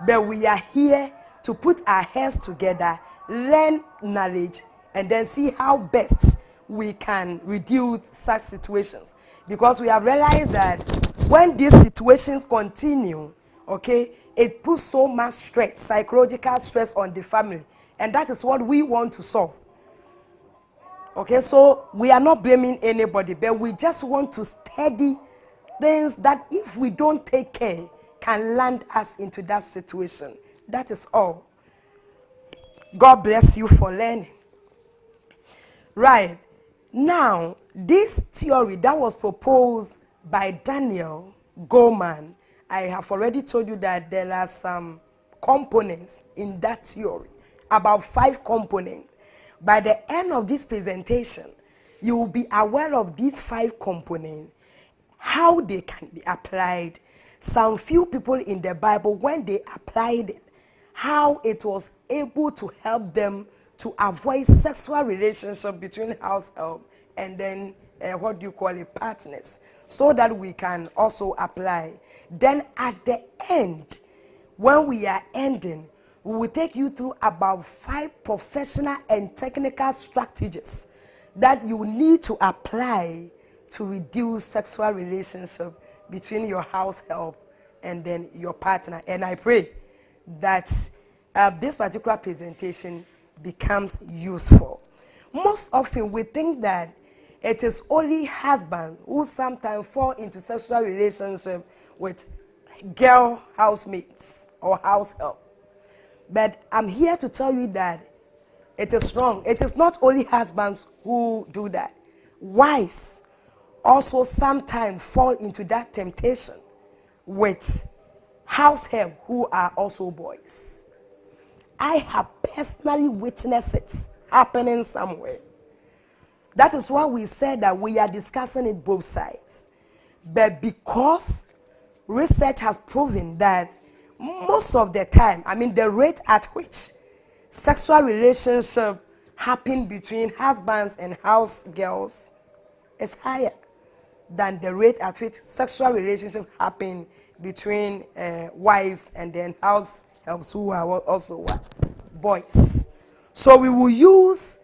But we are here to put our heads together, learn knowledge, and then see how best we can reduce such situations. Because we have realized that when these situations continue, okay, it puts so much stress, psychological stress on the family. And that is what we want to solve. Okay, so we are not blaming anybody, but we just want to study things that if we don't take care, can land us into that situation. That is all. God bless you for learning. Right. Now, this theory that was proposed by Daniel Goleman, I have already told you that there are some components in that theory, about 5 components. By the end of this presentation, you will be aware of these 5 components, how they can be applied. Some few people in the Bible, when they applied it, how it was able to help them to avoid sexual relationship between household and then partners, so that we can also apply. Then at the end, when we are ending, we will take you through about 5 professional and technical strategies that you need to apply to reduce sexual relationship between your household and then your partner. And I pray that this particular presentation becomes useful. Most often we think that it is only husbands who sometimes fall into sexual relationship with girl housemates or house help. But I'm here to tell you that it is wrong. It is not only husbands who do that. Wives also sometimes fall into that temptation with house help who are also boys. I have personally witnessed it happening somewhere. That is why we said that we are discussing it both sides. But because research has proven that most of the time, the rate at which sexual relationship happen between husbands and house girls is higher than the rate at which sexual relationship happen between wives and then house helps who are also boys. So we will use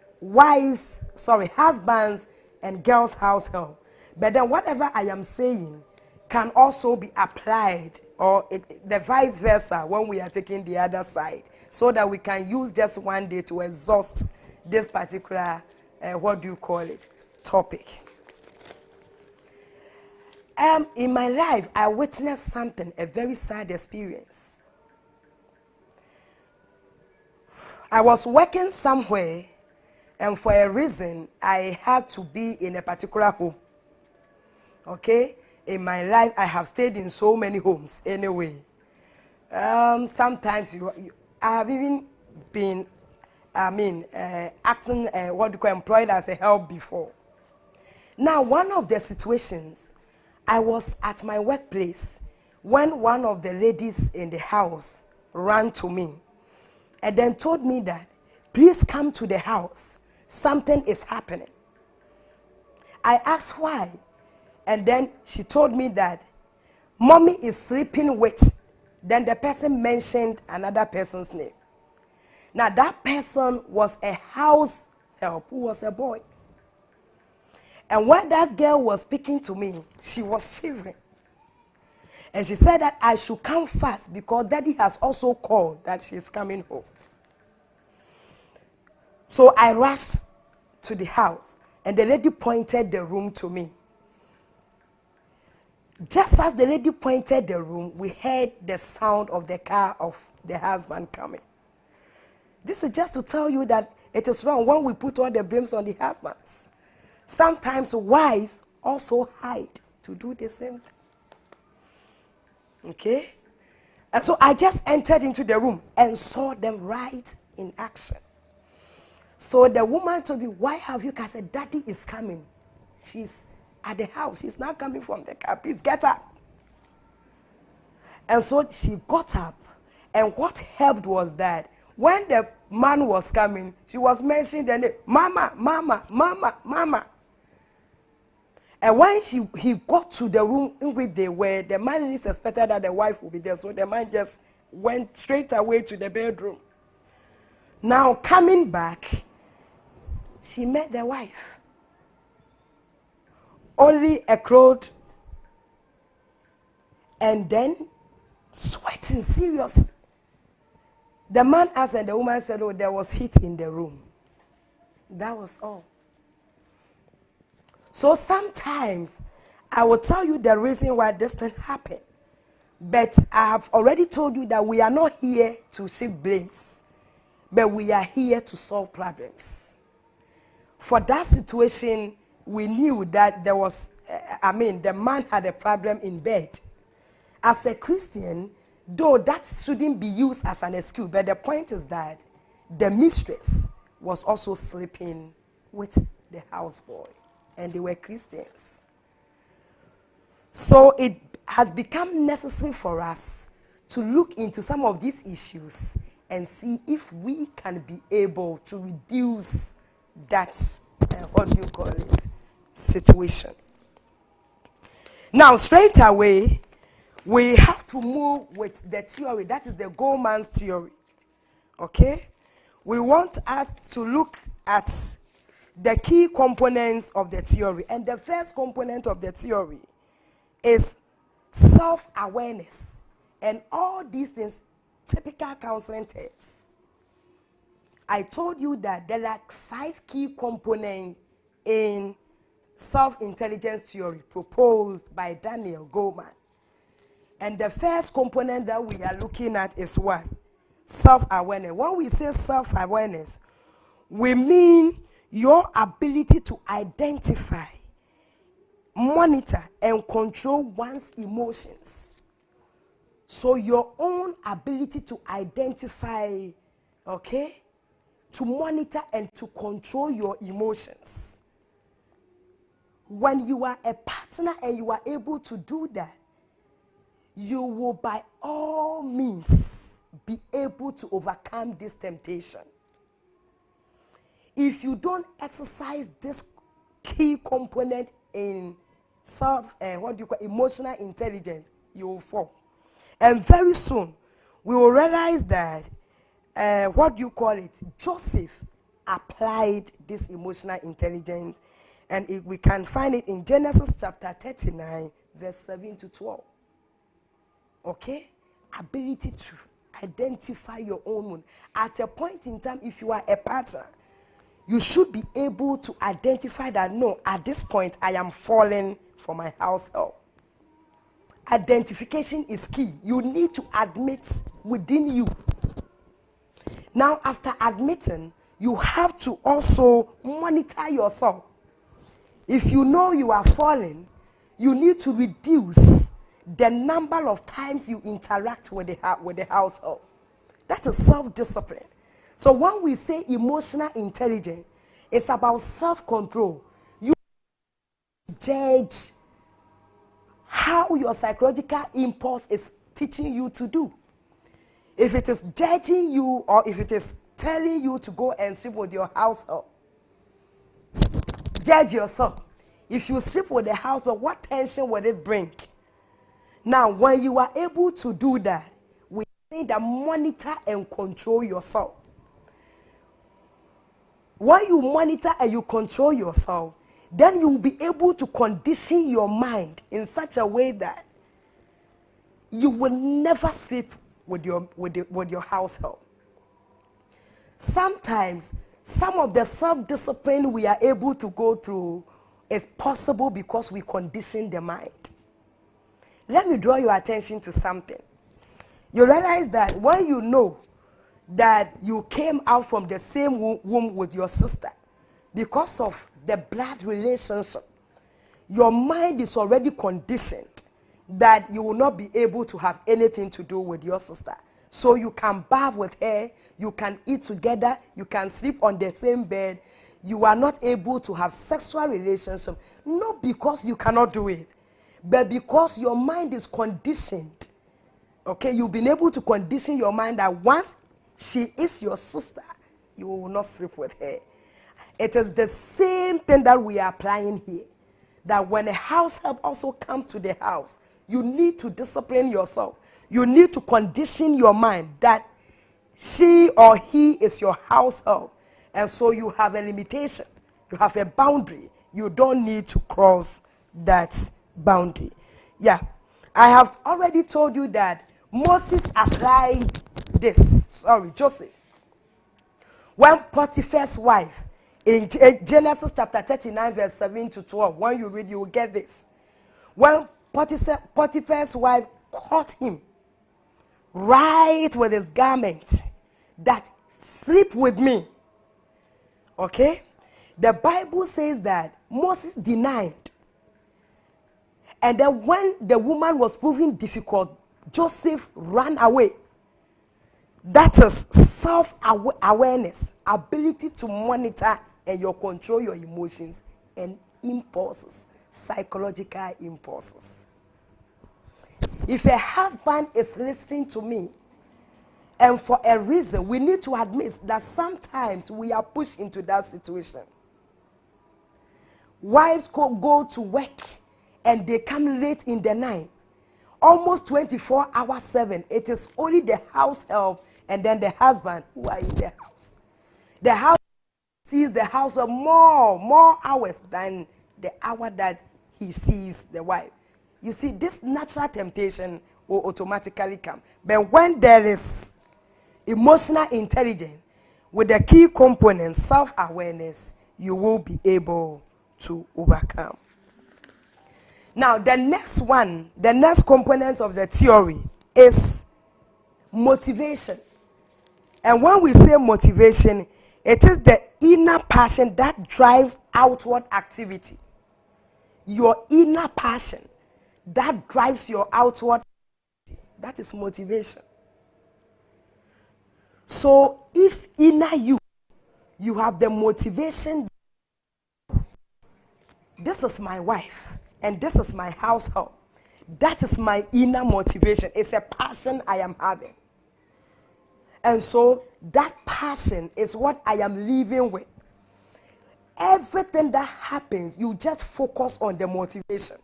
husbands and girls' house help. But then whatever I am saying can also be applied, or the vice versa, when we are taking the other side, so that we can use just one day to exhaust this particular, topic. In my life, I witnessed something, a very sad experience. I was working somewhere, and for a reason, I had to be in a particular home. Okay? In my life, I have stayed in so many homes anyway. Sometimes I have even been, acting, employed as a help before. Now, one of the situations, I was at my workplace when one of the ladies in the house ran to me and then told me that, please come to the house. Something is happening. I asked why. And then she told me that mommy is sleeping with. Then the person mentioned another person's name. Now that person was a house help who was a boy. And when that girl was speaking to me, she was shivering. And she said that I should come fast because daddy has also called that she's coming home. So I rushed to the house and the lady pointed the room to me. Just as the lady pointed the room, we heard the sound of the car of the husband coming. This is just to tell you that it is wrong when we put all the blames on the husbands. Sometimes wives also hide to do the same thing. Okay? And so I just entered into the room and saw them right in action. So the woman told me, why have you? I said, daddy is coming. She's at the house. She's not coming from the car. Please get up. And so she got up. And what helped was that when the man was coming, she was mentioning the name, Mama, Mama, Mama, Mama. And when he got to the room in which they were, the man suspected that the wife would be there. So the man just went straight away to the bedroom. Now, coming back, she met the wife. Only a crowd, and then sweating serious. The man asked, and the woman said, oh, there was heat in the room. That was all. So sometimes I will tell you the reason why this thing happened. But I have already told you that we are not here to shift blames, but we are here to solve problems. For that situation, we knew that there was, the man had a problem in bed. As a Christian, though that shouldn't be used as an excuse, but the point is that the mistress was also sleeping with the houseboy, and they were Christians. So it has become necessary for us to look into some of these issues and see if we can be able to reduce that, situation. Now, straight away, we have to move with the theory. That is the Goleman's theory. Okay? We want us to look at the key components of the theory. And the first component of the theory is self-awareness. And all these things, typical counseling terms. I told you that there are 5 key components in self-intelligence theory proposed by Daniel Goleman. And the first component that we are looking at is what? Self-awareness. When we say self-awareness, we mean your ability to identify, monitor, and control one's emotions. So your own ability to identify, okay, to monitor and to control your emotions. When you are a partner and you are able to do that, you will by all means be able to overcome this temptation. If you don't exercise this key component in emotional intelligence, you will fall. And very soon, we will realize that, Joseph applied this emotional intelligence, and we can find it in Genesis chapter 39, verse 7 to 12. Okay? Ability to identify your own wound. At a point in time, if you are a partner, you should be able to identify that, no, at this point, I am falling for my house help. Identification is key. You need to admit within you. Now, after admitting, you have to also monitor yourself. If you know you are falling, you need to reduce the number of times you interact with the household. That is self-discipline. So when we say emotional intelligence, it's about self-control. You judge how your psychological impulse is teaching you to do. If it is judging you, or if it is telling you to go and sleep with your household, judge yourself. If you sleep with the household, what tension will it bring? Now, when you are able to do that, we need to monitor and control yourself. When you monitor and you control yourself, then you will be able to condition your mind in such a way that you will never sleep with your household. Sometimes, some of the self-discipline we are able to go through is possible because we condition the mind. Let me draw your attention to something. You realize that when you know that you came out from the same womb with your sister, because of the blood relationship, your mind is already conditioned that you will not be able to have anything to do with your sister. So you can bath with her, you can eat together, you can sleep on the same bed. You are not able to have sexual relationship, not because you cannot do it, but because your mind is conditioned. Okay, you've been able to condition your mind that once she is your sister, you will not sleep with her. It is the same thing that we are applying here. That when a house help also comes to the house, you need to discipline yourself. You need to condition your mind that she or he is your household. And so you have a limitation. You have a boundary. You don't need to cross that boundary. Yeah. I have already told you that Moses applied this. Joseph. When Potiphar's wife, in Genesis chapter 39, verse 7 to 12, when you read, you will get this. When Potiphar's wife caught him right with his garment, that sleep with me. Okay? The Bible says that Moses denied. And then when the woman was proving difficult, Joseph ran away. That is self-awareness, ability to monitor and control your emotions and impulses, psychological impulses. If a husband is listening to me, and for a reason, we need to admit that sometimes we are pushed into that situation. Wives go to work and they come late in the night, almost 24 hours 7. It is only the house help and then the husband who are in the house. The house sees the house for more hours than the hour that he sees the wife. You see, this natural temptation will automatically come. But when there is emotional intelligence with the key component, self-awareness, you will be able to overcome. Now, the next component of the theory is motivation. And when we say motivation, it is the inner passion that drives outward activity. Your inner passion that drives your outward activity. That is motivation. So, if inner you have the motivation, this is my wife and this is my household. That is my inner motivation. It's a passion I am having. And so that passion is what I am living with. Everything that happens, you just focus on the motivation.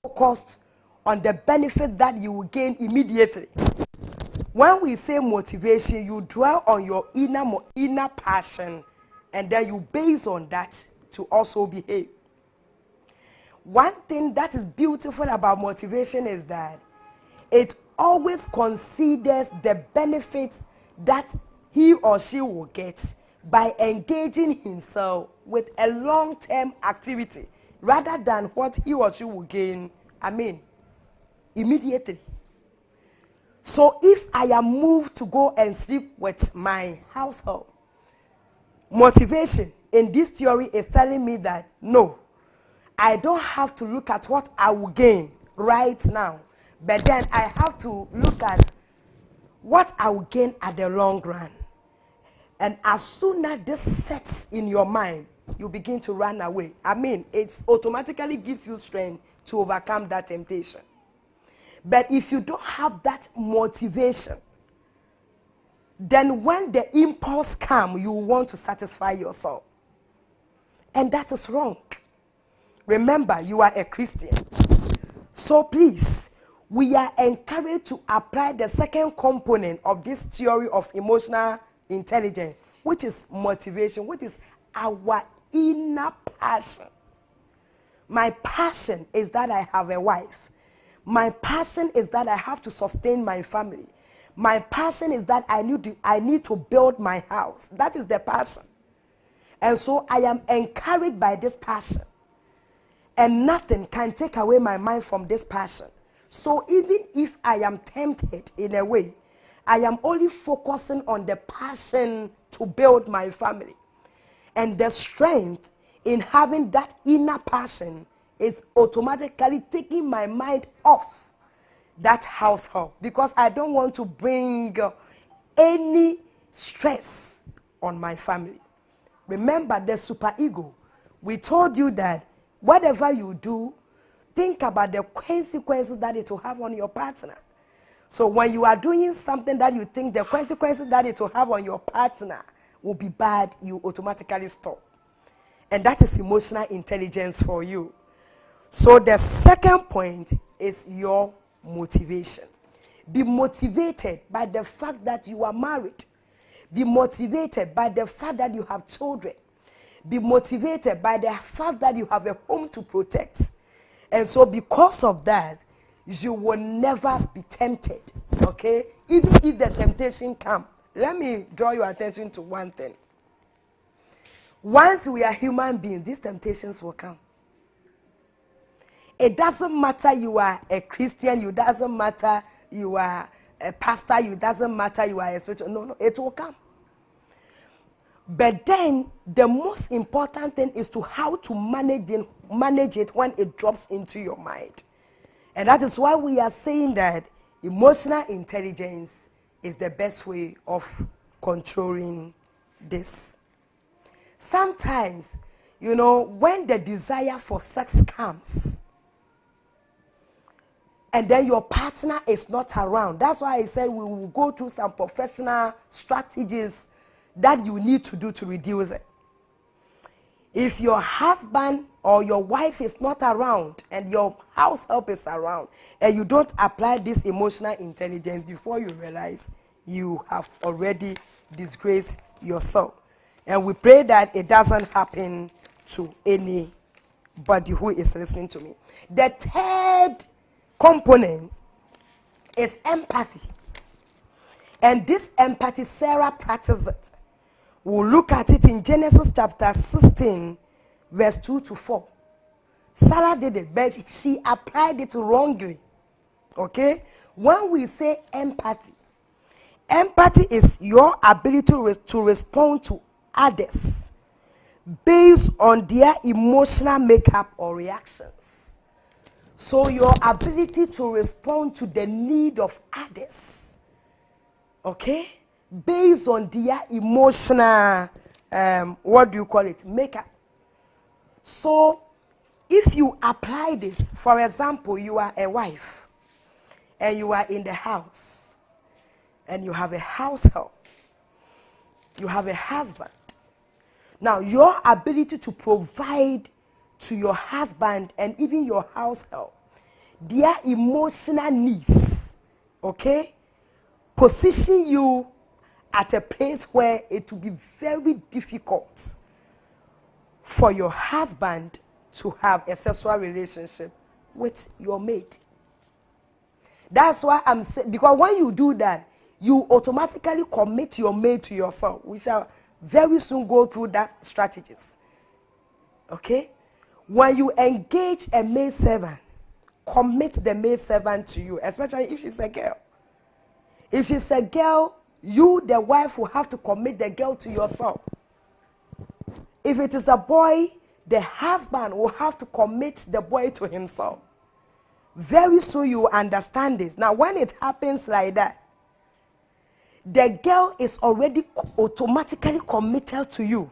Focused on the benefit that you will gain immediately. When we say motivation, you dwell on your inner passion, and then you base on that to also behave. One thing that is beautiful about motivation is that it always considers the benefits that he or she will get by engaging himself with a long-term activity rather than what he or she will gain, immediately. So if I am moved to go and sleep with my household, motivation in this theory is telling me that no, I don't have to look at what I will gain right now. But then I have to look at what I will gain at the long run. And as soon as this sets in your mind, you begin to run away. It automatically gives you strength to overcome that temptation. But if you don't have that motivation, then when the impulse comes, you want to satisfy yourself. And that is wrong. Remember, you are a Christian. So please, we are encouraged to apply the second component of this theory of emotional intelligence, which is motivation, which is our inner passion. My passion is that I have a wife. My passion is that I have to sustain my family. My passion is that I need to build my house. That is the passion. And so I am encouraged by this passion. And nothing can take away my mind from this passion. So even if I am tempted in a way, I am only focusing on the passion to build my family. And the strength in having that inner passion is automatically taking my mind off that household, because I don't want to bring any stress on my family. Remember the superego. We told you that whatever you do, think about the consequences that it will have on your partner. So when you are doing something that you think the consequences that it will have on your partner will be bad, you automatically stop. And that is emotional intelligence for you. So the second point is your motivation. Be motivated by the fact that you are married. Be motivated by the fact that you have children. Be motivated by the fact that you have a home to protect. And so because of that, you will never be tempted. Okay? Even if the temptation comes. Let me draw your attention to one thing. Once we are human beings, these temptations will come. It doesn't matter you are a Christian, it doesn't matter you are a pastor, it doesn't matter you are a spiritual. No, it will come. But then the most important thing is to how to manage it when it drops into your mind. And that is why we are saying that emotional intelligence is the best way of controlling this. Sometimes, when the desire for sex comes, and then your partner is not around. That's why I said we will go through some professional strategies that you need to do to reduce it. If your husband or your wife is not around and your house help is around and you don't apply this emotional intelligence, before you realize you have already disgraced yourself. And we pray that it doesn't happen to anybody who is listening to me. The third component is empathy. And this empathy, Sarah practiced it. We'll look at it in Genesis chapter 16, verse 2 to 4. Sarah did it, but she applied it wrongly. Okay? When we say empathy, empathy is your ability to respond to others based on their emotional makeup or reactions. So your ability to respond to the need of others, okay, based on their emotional, makeup. So if you apply this, for example, you are a wife and you are in the house and you have a house help, you have a husband. Now your ability to provide to your husband and even your house help their emotional needs, okay, position you at a place where it will be very difficult for your husband to have a sexual relationship with your mate. That's why I'm saying, because when you do that, you automatically commit your mate to yourself. We shall very soon go through that strategies. Okay? When you engage a maid servant, commit the maid servant to you, especially if she's a girl. If she's a girl, you, the wife, will have to commit the girl to yourself. If it is a boy, the husband will have to commit the boy to himself. Very soon you will understand this. Now, when it happens like that, the girl is already automatically committed to you.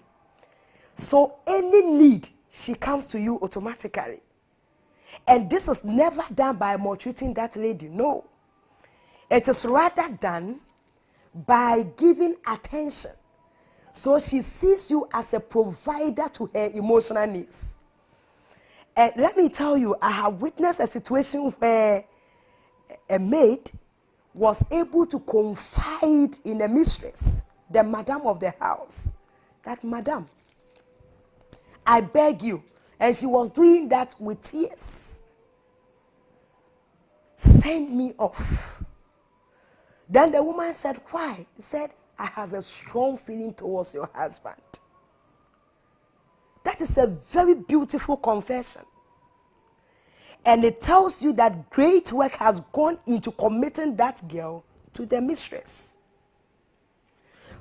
So any need, she comes to you automatically. And this is never done by maltreating that lady. No. It is rather done by giving attention. So she sees you as a provider to her emotional needs. And let me tell you, I have witnessed a situation where a maid was able to confide in a mistress, the madam of the house, that madam, I beg you. And she was doing that with tears. Send me off. Then the woman said, why? He said, I have a strong feeling towards your husband. That is a very beautiful confession. And it tells you that great work has gone into committing that girl to the mistress.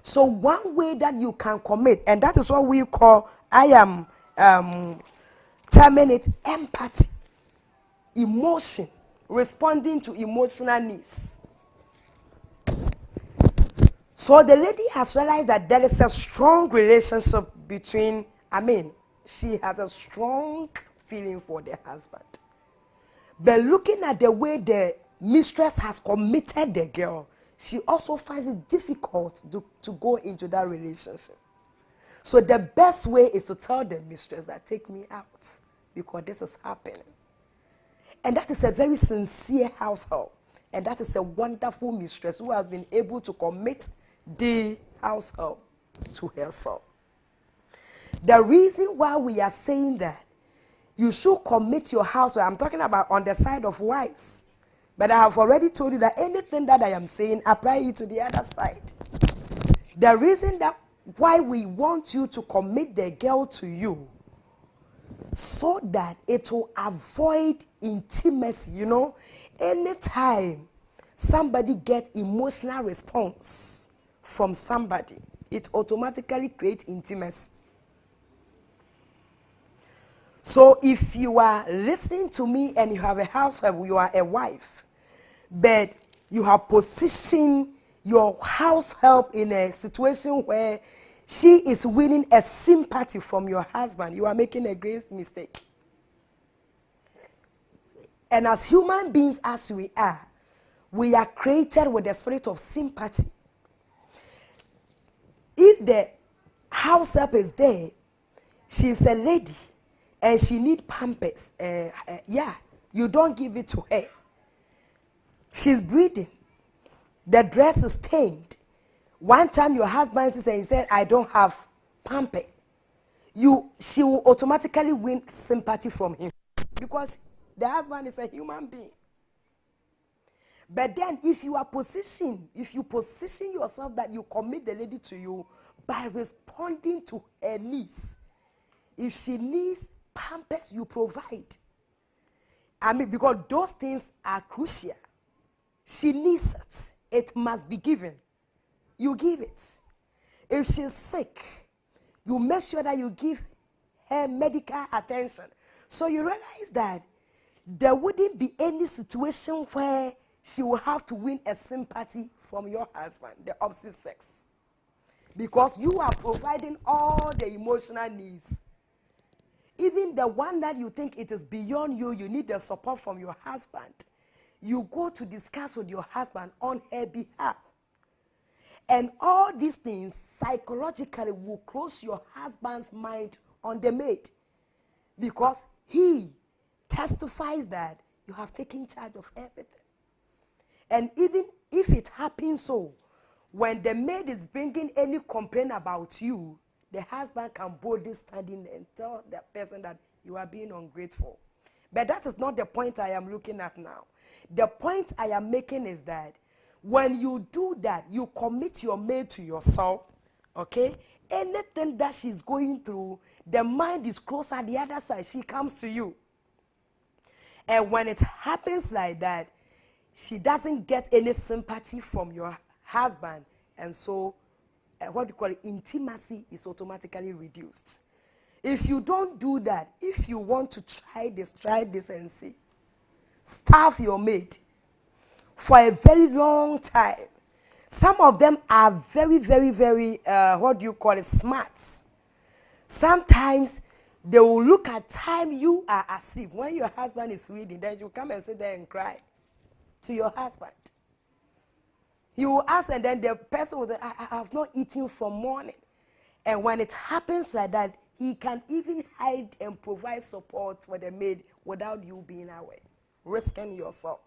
So one way that you can commit, and that is what we call, terminate empathy, emotion, responding to emotional needs. So the lady has realized that there is a strong relationship between, she has a strong feeling for the husband. But looking at the way the mistress has committed the girl, she also finds it difficult to go into that relationship. So the best way is to tell the mistress that take me out because this is happening. And that is a very sincere household. And that is a wonderful mistress who has been able to commit the household to herself. The reason why we are saying that you should commit your household, I'm talking about on the side of wives, but I have already told you that anything that I am saying, apply it to the other side. The reason that why we want you to commit the girl to you, so that it will avoid intimacy. You know, anytime somebody gets emotional response from somebody, it automatically creates intimacy. So if you are listening to me and you have a household, you are a wife, but you have positioned your house help in a situation where she is winning a sympathy from your husband, you are making a great mistake. And as human beings as we are created with the spirit of sympathy. If the house help is there, she's a lady and she needs pampers, you don't give it to her. She's breathing. The dress is stained. One time your husband said, I don't have pamper. She will automatically win sympathy from him. Because the husband is a human being. But then if you position yourself that you commit the lady to you by responding to her needs. If she needs pampers, you provide. I mean, because those things are crucial. She needs it. It must be given. You give it. If she's sick, you make sure that you give her medical attention. So you realize that there wouldn't be any situation where she will have to win a sympathy from your husband, the opposite sex. Because you are providing all the emotional needs. Even the one that you think it is beyond you, you need the support from your husband. You go to discuss with your husband on her behalf. And all these things psychologically will close your husband's mind on the maid. Because he testifies that you have taken charge of everything. And even if it happens so, when the maid is bringing any complaint about you, the husband can boldly stand in and tell the person that you are being ungrateful. But that is not the point I am looking at now. The point I am making is that when you do that, you commit your maid to yourself, okay? Anything that she's going through, the mind is close at the other side. She comes to you. And when it happens like that, she doesn't get any sympathy from your husband. And so, intimacy is automatically reduced. If you don't do that, if you want to try this and see. Starve your maid for a very long time. Some of them are very, very, very, smart. Sometimes they will look at time you are asleep. When your husband is reading, then you come and sit there and cry to your husband. He will ask, and then the person will say, I have not eaten from morning. And when it happens like that, he can even hide and provide support for the maid without you being aware, risking yourself.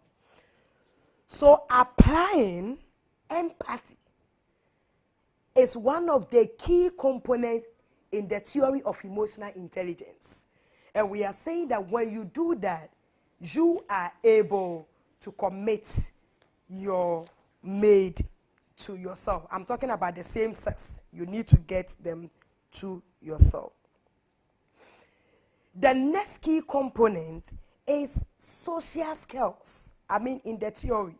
So applying empathy is one of the key components in the theory of emotional intelligence. And we are saying that when you do that, you are able to commit your maid to yourself. I'm talking about the same sex. You need to get them to yourself. The next key component is social skills. In the theory.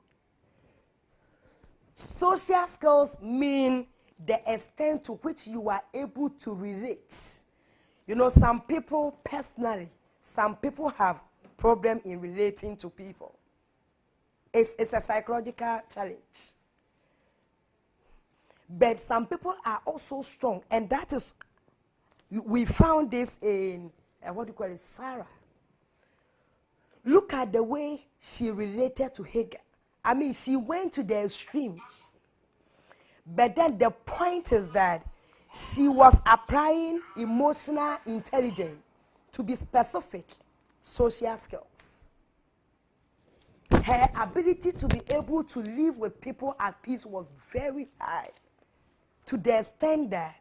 Social skills mean the extent to which you are able to relate. You know, some people personally, some people have problem in relating to people. It's a psychological challenge. But some people are also strong, and that is, we found this in, Sarah. Look at the way she related to Hagar. She went to the extreme. But then the point is that she was applying emotional intelligence to be specific social skills. Her ability to be able to live with people at peace was very high, to the extent that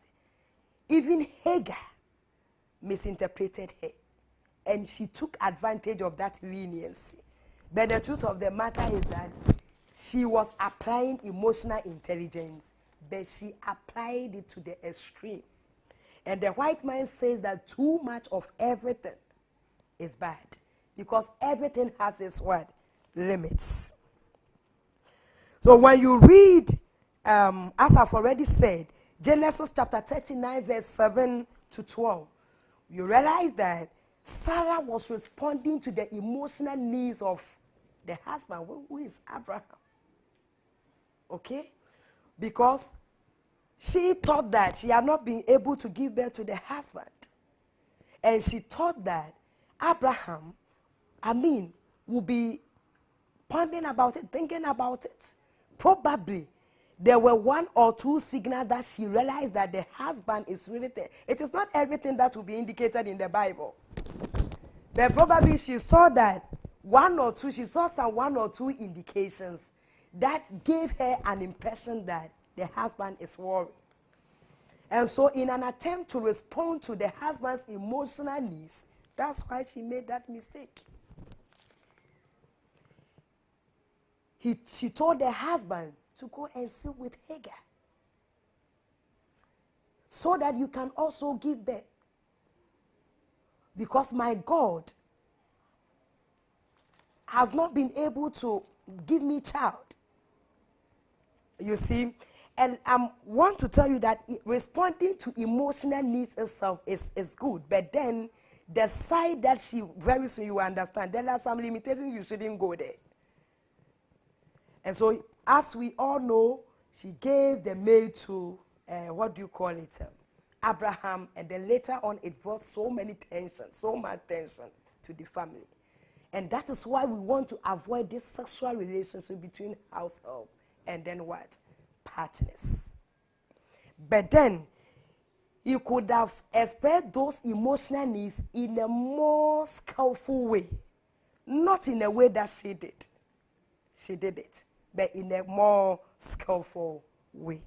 even Hagar misinterpreted her, and she took advantage of that leniency. But the truth of the matter is that she was applying emotional intelligence, but she applied it to the extreme. And the white man says that too much of everything is bad, because everything has its word limits. So when you read, as I've already said, Genesis chapter 39 verse 7 to 12, you realize that Sarah was responding to the emotional needs of the husband, who is Abraham. Okay? Because she thought that she had not been able to give birth to the husband. And she thought that Abraham, would be pondering about it, thinking about it. Probably there were one or two signals that she realized that the husband is really there. It is not everything that will be indicated in the Bible. But probably she saw that she saw some one or two indications that gave her an impression that the husband is worried. And so in an attempt to respond to the husband's emotional needs, that's why she made that mistake. She told the husband to go and sleep with Hagar, so that you can also give birth. Because my God has not been able to give me child. You see? And I want to tell you that responding to emotional needs itself is good. But then the side that very soon you will understand, there are some limitations, you shouldn't go there. And so, as we all know, she gave the maid to, Abraham, and then later on it brought so much tension to the family. And that is why we want to avoid this sexual relationship between household and then what? Partners. But then, you could have expressed those emotional needs in a more skillful way. Not in a way that she did. She did it, but in a more skillful way.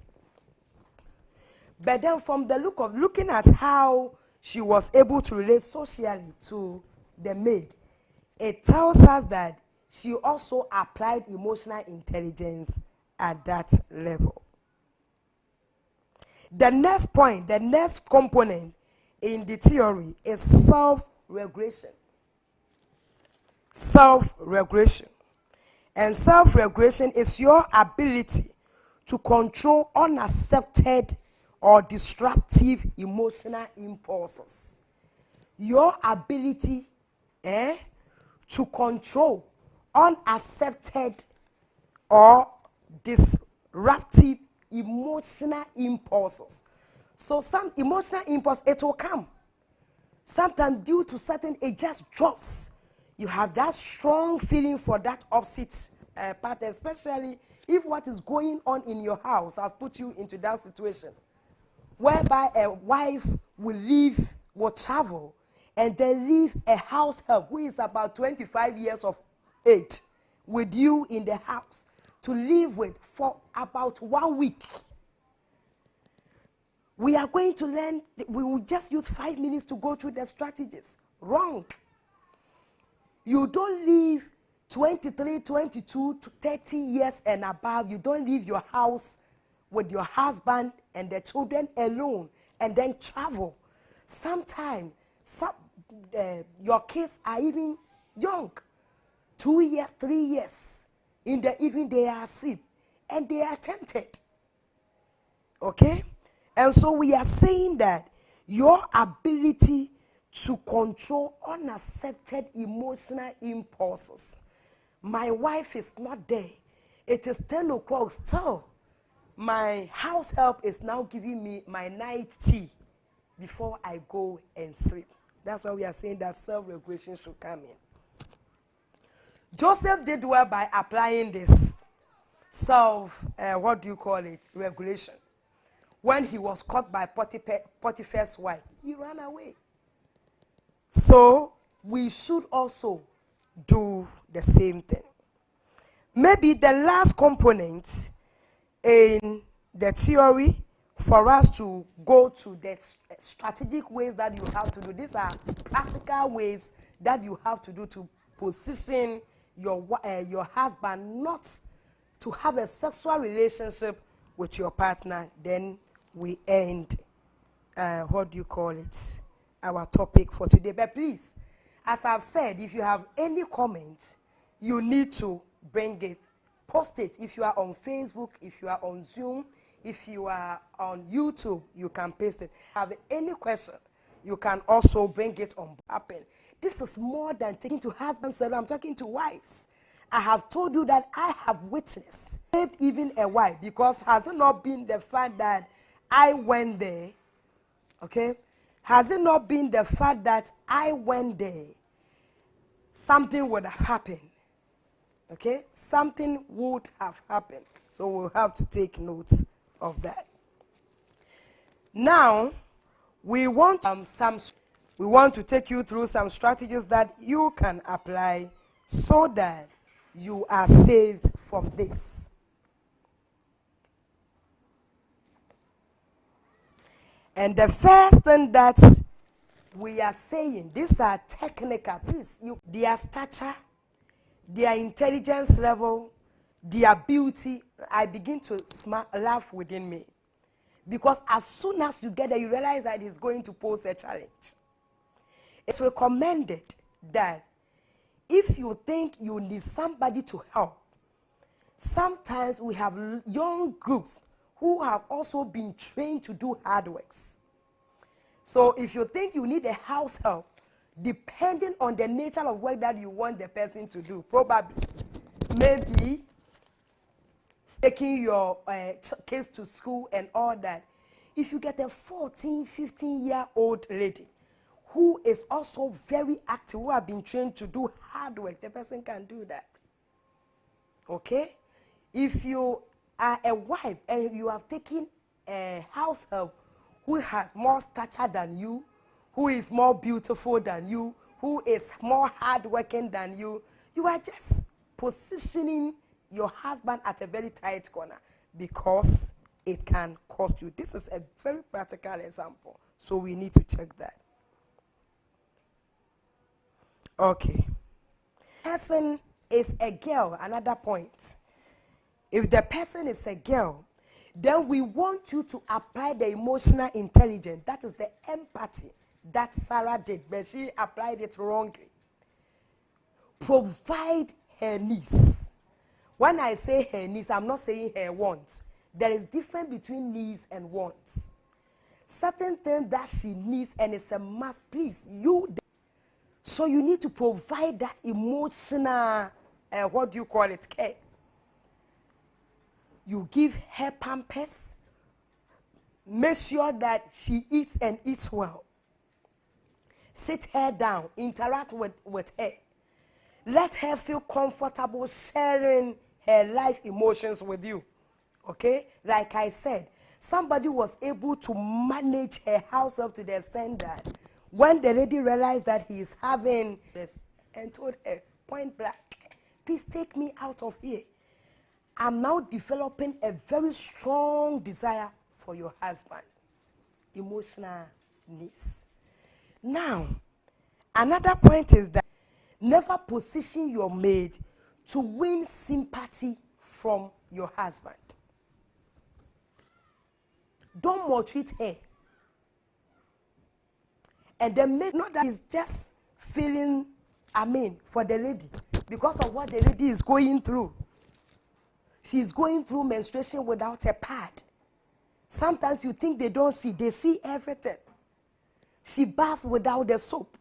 But then from the looking at how she was able to relate socially to the maid, it tells us that she also applied emotional intelligence at that level. The next point, the next component in the theory is self-regulation. Self-regulation. And self-regulation is your ability to control unaccepted or disruptive emotional impulses. Your ability to control unaccepted or disruptive emotional impulses. So some emotional impulse, it will come. Sometimes due to certain, it just drops. You have that strong feeling for that opposite part, especially if what is going on in your house has put you into that situation, whereby a wife will travel, and then leave a house help who is about 25 years of age with you in the house to live with for about 1 week. We are going to learn, we will just use 5 minutes to go through the strategies. Wrong. You don't live 23, 22 to 30 years and above. You don't leave your house with your husband and the children alone and then travel. Sometimes your kids are even young, 2 years, 3 years. In the evening they are asleep and they are tempted. Okay? And so we are saying that your ability to control unaccepted emotional impulses. My wife is not there. It is 10 o'clock still. My house help is now giving me my night tea before I go and sleep. That's why we are saying that self-regulation should come in. Joseph did well by applying this regulation. When he was caught by Potiphar's wife, he ran away. So we should also do the same thing. maybe the last component in the theory for us to go to the strategic ways that you have to do. These are practical ways that you have to do to position your husband not to have a sexual relationship with your partner. Then we end, what do you call it, our topic for today. But please, as I've said, if you have any comments, you need to bring it. Post it. If you are on Facebook, if you are on Zoom, if you are on YouTube, you can paste it. Have any question, you can also bring it on happen. This is more than taking to husbands. I'm talking to wives. I have told you that I have witnessed, even a wife, because has it not been the fact that I went there, okay? Has it not been the fact that I went there, something would have happened, okay? Something would have happened. So we'll have to take notes of that. Now, we want to take you through some strategies that you can apply so that you are saved from this. And the first thing that we are saying, these are technical. Please, their stature, their intelligence level, their beauty, I begin to laugh within me. Because as soon as you get there, you realize that it's going to pose a challenge. It's recommended that if you think you need somebody to help, sometimes we have young groups who have also been trained to do hard works. So if you think you need a house help, depending on the nature of work that you want the person to do, probably, maybe taking your kids to school and all that. If you get a 14, 15-year-old lady who is also very active, who have been trained to do hard work, the person can do that. Okay? If you are a wife and you have taken a house help who has more stature than you, who is more beautiful than you, who is more hardworking than you, you are just positioning your husband at a very tight corner because it can cost you. This is a very practical example, so we need to check that. Okay. Person is a girl, another point. If the person is a girl, then we want you to apply the emotional intelligence. That is the empathy that Sarah did, but she applied it wrongly. Provide her needs. When I say her needs, I'm not saying her wants. There is difference between needs and wants. Certain things that she needs and it's a must, please, so you need to provide that emotional, what do you call it, care. You give her Pampers. Make sure that she eats and eats well. Sit her down. Interact with her. Let her feel comfortable sharing her life emotions with you. Okay? Like I said, somebody was able to manage her house up to the extent that when the lady realized that he is having this and told her point blank, please take me out of here. I'm now developing a very strong desire for your husband. Emotional needs. Now, another point is that never position your maid to win sympathy from your husband. Don't maltreat her. And then make not that is just feeling, for the lady because of what the lady is going through. She's going through menstruation without a pad. Sometimes you think they don't see. They see everything. She baths without the soap.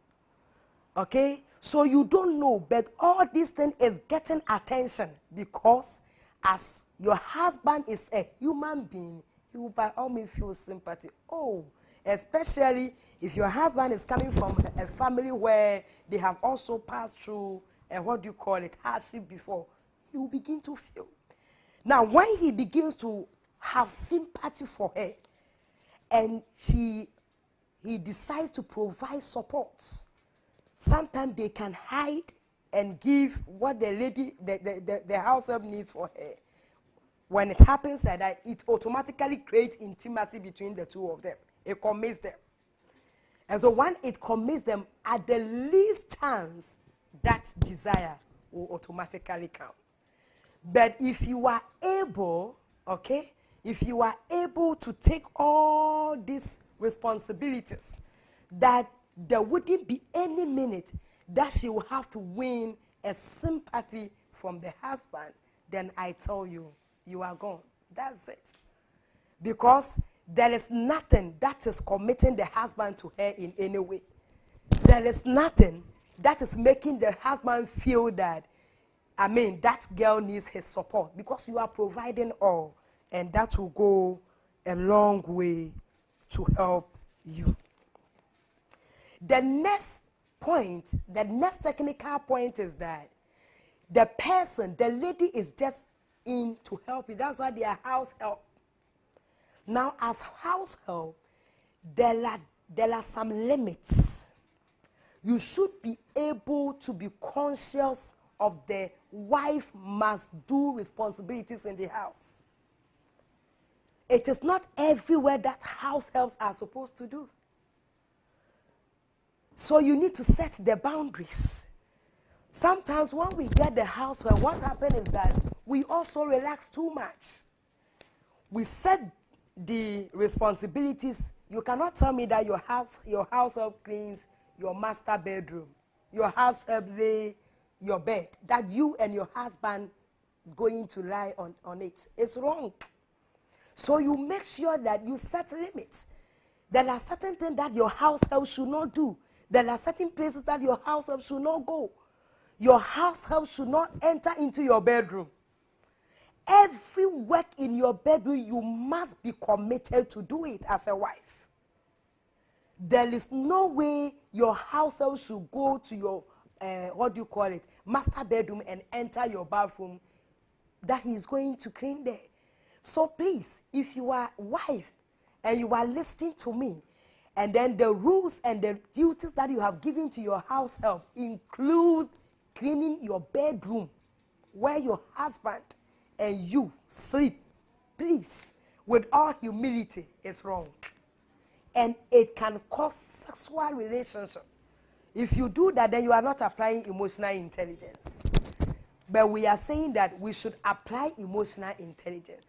Okay? So you don't know. But all this thing is getting attention because as your husband is a human being, he will by all means feel sympathy. Oh, especially if your husband is coming from a family where they have also passed through, hardship before, you will begin to feel. Now, when he begins to have sympathy for her, and he decides to provide support, sometimes they can hide and give what the lady, the house help needs for her, when it happens like that, it automatically creates intimacy between the two of them. It commits them. And so when it commits them, at the least chance, that desire will automatically come. But if you are able, okay, if you are able to take all these responsibilities, that there wouldn't be any minute that she will have to win a sympathy from the husband, then I tell you, you are gone. That's it. Because there is nothing that is committing the husband to her in any way. There is nothing that is making the husband feel that, that girl needs his support, because you are providing all, and that will go a long way to help you. The next point, the next technical point is that the person, the lady is just in to help you. That's why they are house help. Now, as house help, there are some limits. You should be able to be conscious of the wife must do responsibilities in the house. It is not everywhere that house helps are supposed to do. So you need to set the boundaries. Sometimes when we get the house help, what happens is that we also relax too much. We set the responsibilities. You cannot tell me that your house help cleans your master bedroom, your house help lay your bed, that you and your husband is going to lie on it. It's wrong. So you make sure that you set limits. There are certain things that your house help should not do. There are certain places that your house help should not go. Your house help should not enter into your bedroom. Every work in your bedroom, you must be committed to do it as a wife. There is no way your house help should go to your, master bedroom and enter your bathroom that he is going to clean there. So please, if you are wife and you are listening to me, and then the rules and the duties that you have given to your house help include cleaning your bedroom where your husband and you sleep, please, with all humility, it's wrong. And it can cause sexual relationship. If you do that, then you are not applying emotional intelligence. But we are saying that we should apply emotional intelligence.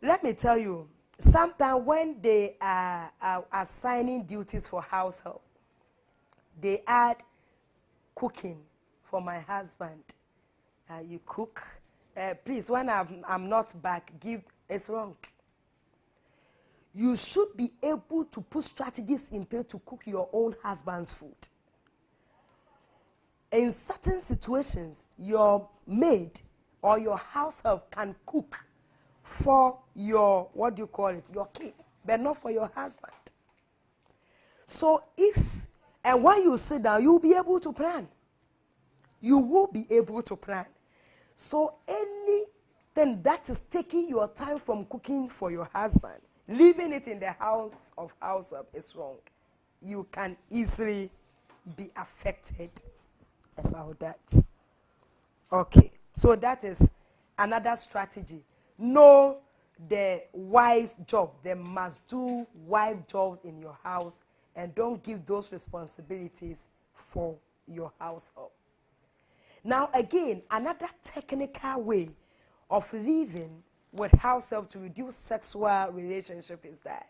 Let me tell you, sometimes when they are assigning duties for house help, they add cooking for my husband. You cook. Please, when I'm not back, it's wrong. You should be able to put strategies in place to cook your own husband's food. In certain situations, your maid or your house help can cook for your, your kids, but not for your husband. So and when you sit down, you'll be able to plan. You will be able to plan. So anything that is taking your time from cooking for your husband, leaving it in the house of house help is wrong. You can easily be affected about that. Okay, so that is another strategy. Know the wife's job. They must do wife jobs in your house, and don't give those responsibilities for your household. Now again, another technical way of living with house help to reduce sexual relationship is that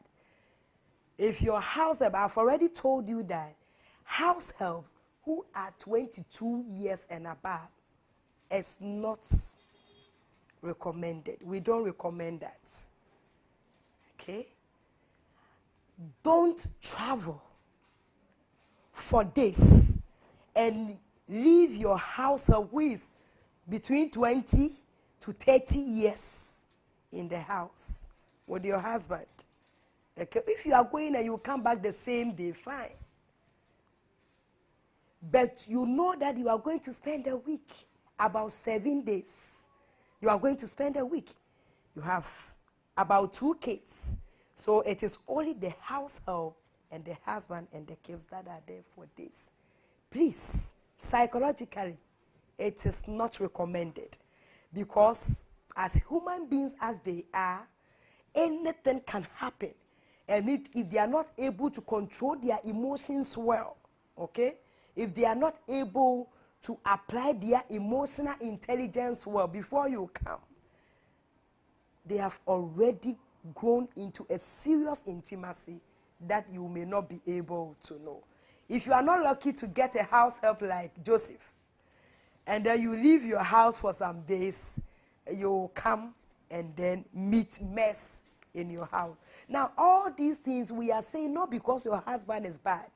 if your house help, I've already told you that house help who are 22 years and above is not recommended. We don't recommend that. Okay? Don't travel for days and leave your house who is between 20 to 30 years in the house with your husband. Okay? If you are going and you come back the same day, fine. But you know that you are going to spend a week, about 7 days. You are going to spend a week. You have about 2 kids. So it is only the household and the husband and the kids that are there for this. Please psychologically, it is not recommended, because as human beings as they are, anything can happen. And if they are not able to control their emotions well, okay, if they are not able to apply their emotional intelligence well before you come, they have already grown into a serious intimacy that you may not be able to know. If you are not lucky to get a house help like Joseph, and then you leave your house for some days, you come and then meet mess in your house. Now, all these things we are saying not because your husband is bad,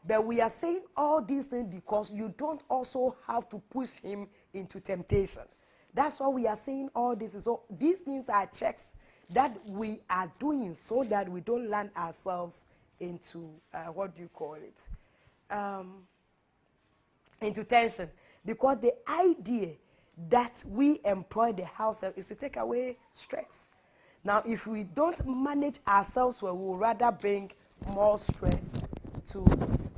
but we are saying all these things because you don't also have to push him into temptation. That's why we are saying all this. So these things are checks that we are doing so that we don't land ourselves into, what do you call it? Into tension. Because the idea that we employ the house help is to take away stress. Now, if we don't manage ourselves well, we will rather bring more stress to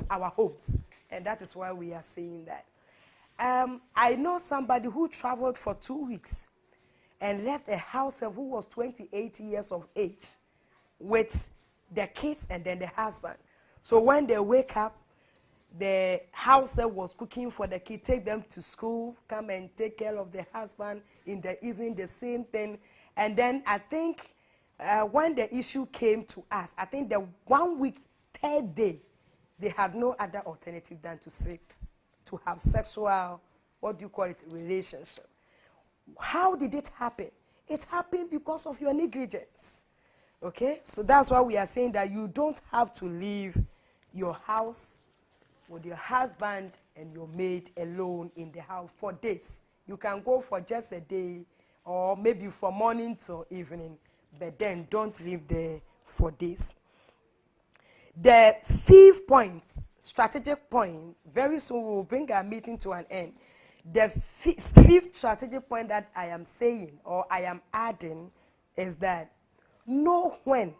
our homes. And that is why we are saying that. I know somebody who traveled for 2 weeks and left a house help who was 28 years of age with the kids and then the husband. So when they wake up, the house help was cooking for the kids, take them to school, come and take care of the husband in the evening, the same thing. And then I think when the issue came to us, I think the 1 week, 3rd day, they had no other alternative than to sleep, to have sexual, what do you call it, relationship. How did it happen? It happened because of your negligence. Okay? So that's why we are saying that you don't have to leave your house with your husband and your maid alone in the house for days. You can go for just a day or maybe from morning till evening, but then don't live there for days. The 5th point, strategic point, very soon we will bring our meeting to an end. The 5th strategic point that I am saying or I am adding is that know when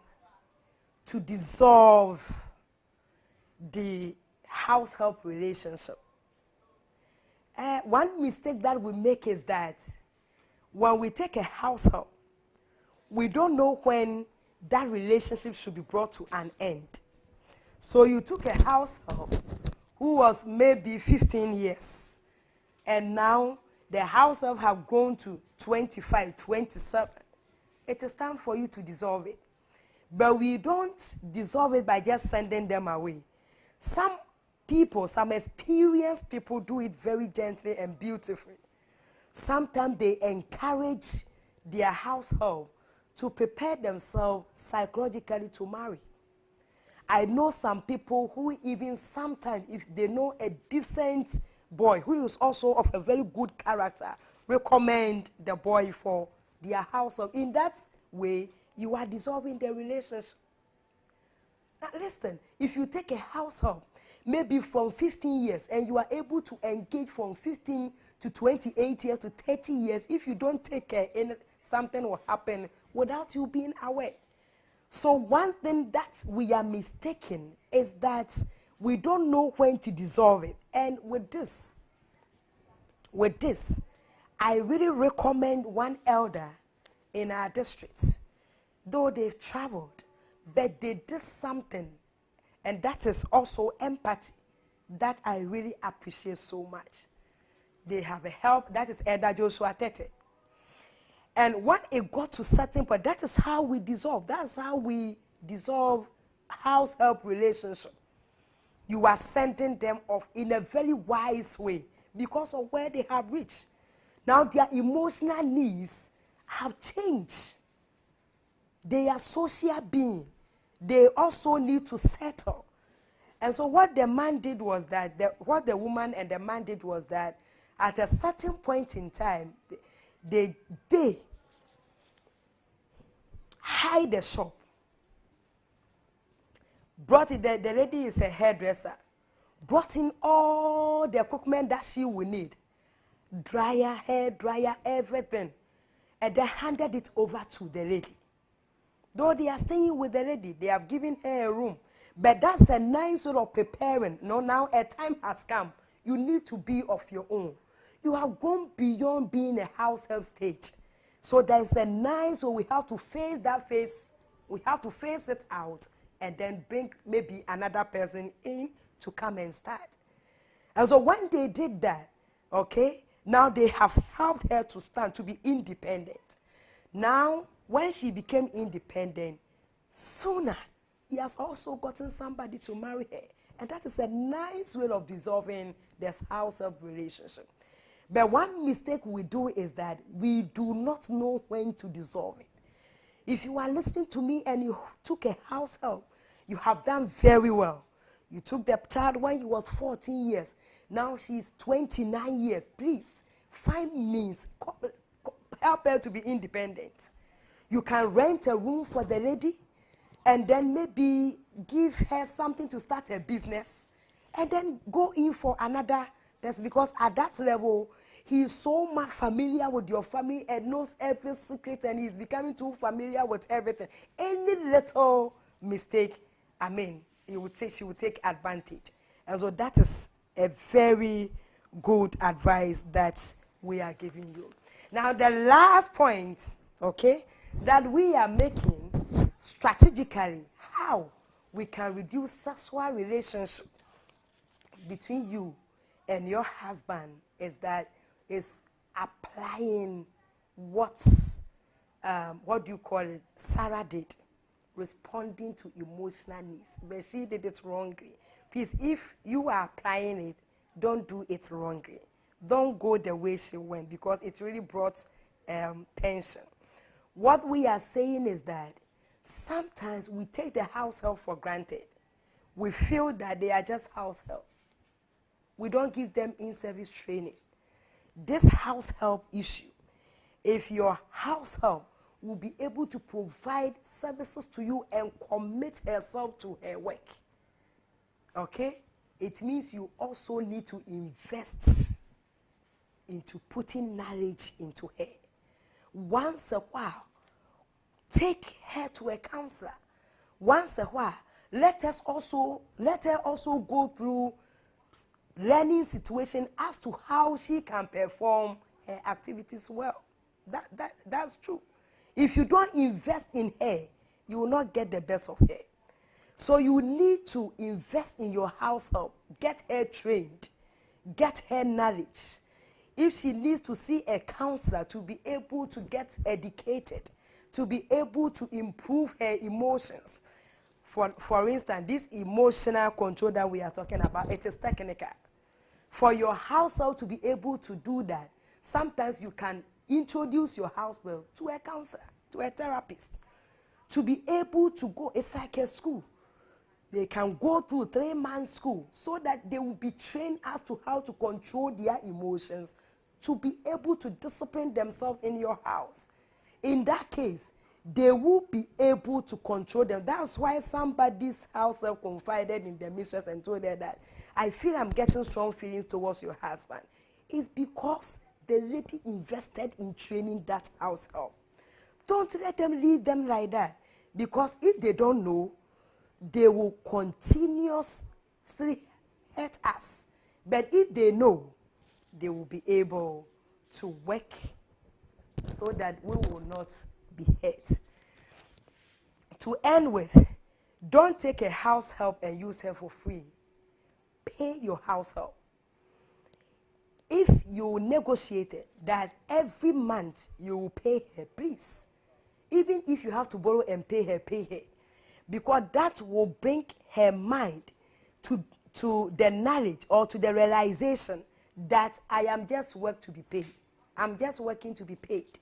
to dissolve the house help relationship. One mistake that we make is that when we take a house help, we don't know when that relationship should be brought to an end. So you took a house help who was maybe 15 years, and now the house help have grown to 25, 27. It is time for you to dissolve it. But we don't dissolve it by just sending them away. Some people, some experienced people do it very gently and beautifully. Sometimes they encourage their household to prepare themselves psychologically to marry. I know some people who even sometimes, if they know a decent boy who is also of a very good character, recommend the boy for their household. In that way, you are dissolving the relationship. Now listen, if you take a household, maybe from 15 years, and you are able to engage from 15 to 28 years to 30 years, if you don't take care, something will happen without you being aware. So one thing that we are mistaken is that we don't know when to dissolve it. And with this, I really recommend one elder in our district, though they've traveled, but they did something, and that is also empathy, that I really appreciate so much. They have a help, that is Elder Joshua Tete. And when it got to certain point, that is how we dissolve. That's how we dissolve house help relationship. You are sending them off in a very wise way because of where they have reached. Now their emotional needs have changed. They are social beings. They also need to settle. And so what the man did was that, what the woman and the man did was that at a certain point in time, they hide the shop. Brought it, the lady is a hairdresser. Brought in all the equipment that she will need. Dryer, hair dryer, everything. And they handed it over to the lady. Though they are staying with the lady, they have given her a room. But that's a nice sort of preparing. No, now a time has come. You need to be of your own. You have gone beyond being a house help stage. So there's a nice, so we have to face that face. We have to face it out and then bring maybe another person in to come and start. And so when they did that, okay, now they have helped her to stand, to be independent. Now, when she became independent, sooner, he has also gotten somebody to marry her. And that is a nice way of dissolving this house help relationship. But one mistake we do is that we do not know when to dissolve it. If you are listening to me and you took a house help, you have done very well. You took the child when he was 14 years. Now she's 29 years. Please, find means. Help her to be independent. You can rent a room for the lady and then maybe give her something to start a business and then go in for another. That's because at that level, he is so much familiar with your family and knows every secret, and he's becoming too familiar with everything. Any little mistake, she will take advantage. And so that is a very good advice that we are giving you. Now, the last point, okay, that we are making strategically, how we can reduce sexual relationship between you and your husband is applying what do you call it? Sarah did, responding to emotional needs. But she did it wrongly. Please, if you are applying it, don't do it wrongly. Don't go the way she went, because it really brought tension. What we are saying is that sometimes we take the house help for granted. We feel that they are just house help. We don't give them in-service training. This house help issue, if your house help will be able to provide services to you and commit herself to her work, okay, it means you also need to invest into putting knowledge into her. Once a while, take her to a counselor. Once a while, let her also go through learning situation as to how she can perform her activities well. That's true. If you don't invest in her, you will not get the best of her. So you need to invest in your household, get her trained, get her knowledge. If she needs to see a counselor to be able to get educated, to be able to improve her emotions. For instance, this emotional control that we are talking about, it is technical. For your household to be able to do that, sometimes you can introduce your household to a counselor, to a therapist, to be able to go. It's like a school. They can go through 3-month school so that they will be trained as to how to control their emotions, to be able to discipline themselves in your house. In that case, they will be able to control them. That's why somebody's house confided in the mistress and told her that, I feel I'm getting strong feelings towards your husband. It's because the lady invested in training that house help. Don't let them leave them like that. Because if they don't know, they will continuously hurt us. But if they know, they will be able to work so that we will not be hurt. To end with, don't take a house help and use her for free. Pay your house help. If you negotiated that every month you will pay her, please, even if you have to borrow and pay her, because that will bring her mind to the knowledge or to the realization that I am just work to be paid. I'm just working to be paid.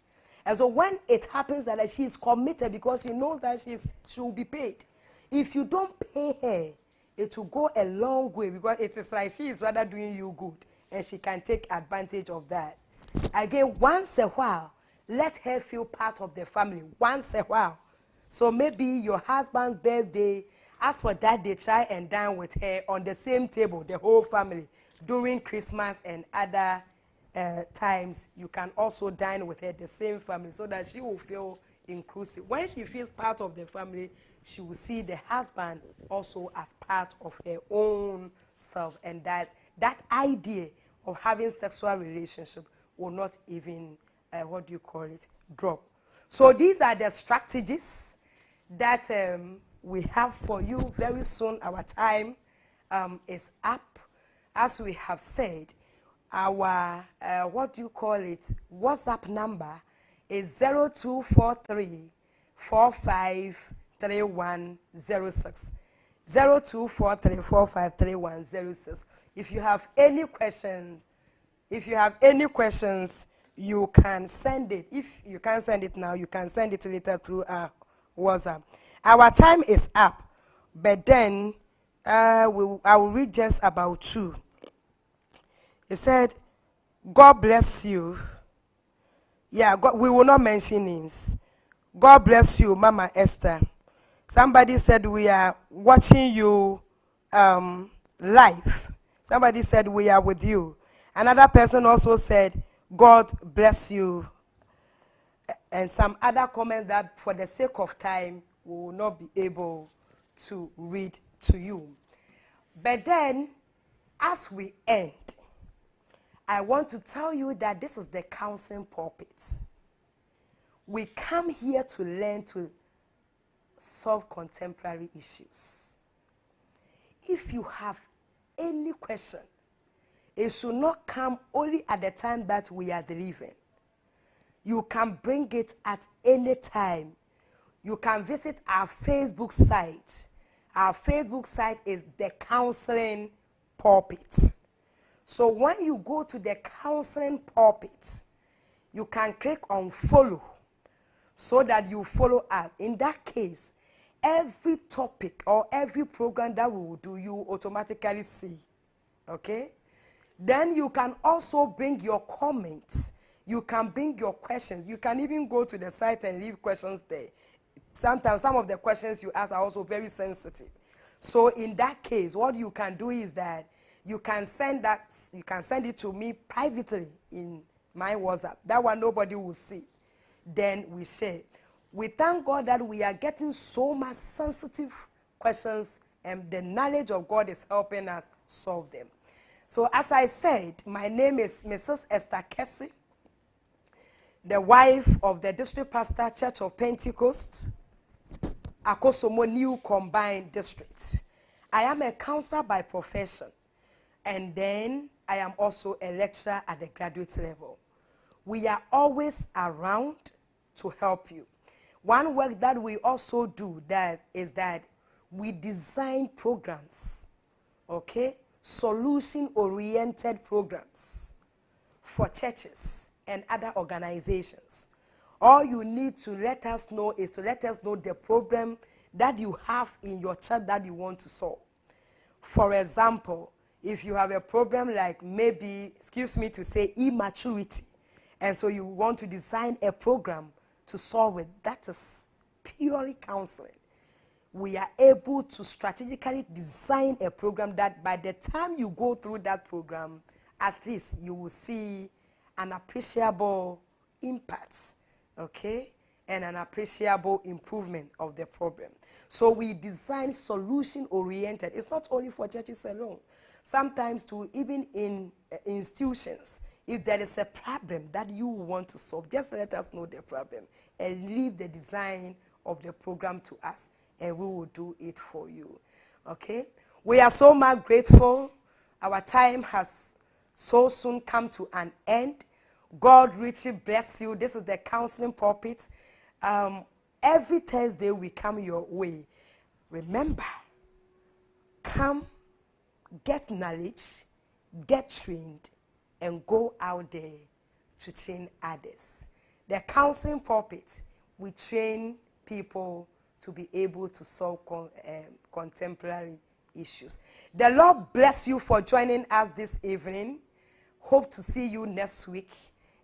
And so when it happens that she is committed because she knows that she will be paid, if you don't pay her, it will go a long way, because it is like she is rather doing you good and she can take advantage of that. Again, once a while, let her feel part of the family. Once a while. So maybe your husband's birthday, as for that, they try and dine with her on the same table, the whole family. During Christmas and other times, you can also dine with her, the same family, so that she will feel inclusive. When she feels part of the family, she will see the husband also as part of her own self, and that that idea of having sexual relationship will not even, drop. So these are the strategies that we have for you very soon. Our time is up. As we have said, our, WhatsApp number is 0243 453106. 0243453106. If you have any questions, you can send it. If you can't send it now, you can send it later through WhatsApp. Our time is up, but then I will read just about two. He said, God bless you. Yeah, God, we will not mention names. God bless you, Mama Esther. Somebody said we are watching you live. Somebody said we are with you. Another person also said, God bless you. And some other comments that for the sake of time, we will not be able to read to you. But then, as we end, I want to tell you that this is the counseling pulpit. We come here to learn to solve contemporary issues. If you have any question, it should not come only at the time that we are delivering. You can bring it at any time. You can visit our Facebook site. Our Facebook site is The Counseling Pulpit. So when you go to The Counseling Pulpit, you can click on follow so that you follow us. In that case, every topic or every program that we will do, you automatically see. Okay? Then you can also bring your comments. You can bring your questions. You can even go to the site and leave questions there. Sometimes some of the questions you ask are also very sensitive. So in that case, what you can do is that you can send it to me privately in my WhatsApp. That one nobody will see. Then we share. We thank God that we are getting so much sensitive questions, and the knowledge of God is helping us solve them. So as I said, my name is Mrs. Esther Kessie, the wife of the District Pastor, Church of Pentecost, Akosomo New Combined District. I am a counselor by profession, and then I am also a lecturer at the graduate level. We are always around to help you. One work that we also do is that we design programs, okay? Solution-oriented programs for churches and other organizations. All you need to let us know is to let us know the problem that you have in your church that you want to solve. For example, if you have a problem like maybe, excuse me to say, immaturity, and so you want to design a program to solve it, that is purely counseling. We are able to strategically design a program that by the time you go through that program, at least you will see an appreciable impact, okay, and an appreciable improvement of the problem. So we design solution-oriented. It's not only for churches alone. Sometimes to even in institutions, if there is a problem that you want to solve, just let us know the problem and leave the design of the program to us, and we will do it for you. Okay? We are so much grateful. Our time has so soon come to an end. God richly bless you. This is the Counseling Pulpit. Every Thursday we come your way. Remember, come, get knowledge, get trained, and go out there to train others. The Counseling Pulpit, we train people to be able to solve contemporary issues. The Lord bless you for joining us this evening. Hope to see you next week.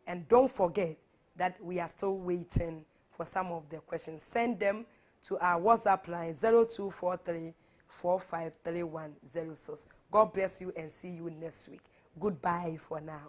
And don't forget that we are still waiting for some of the questions. Send them to our WhatsApp line 0243 453106. God bless you and see you next week. Goodbye for now.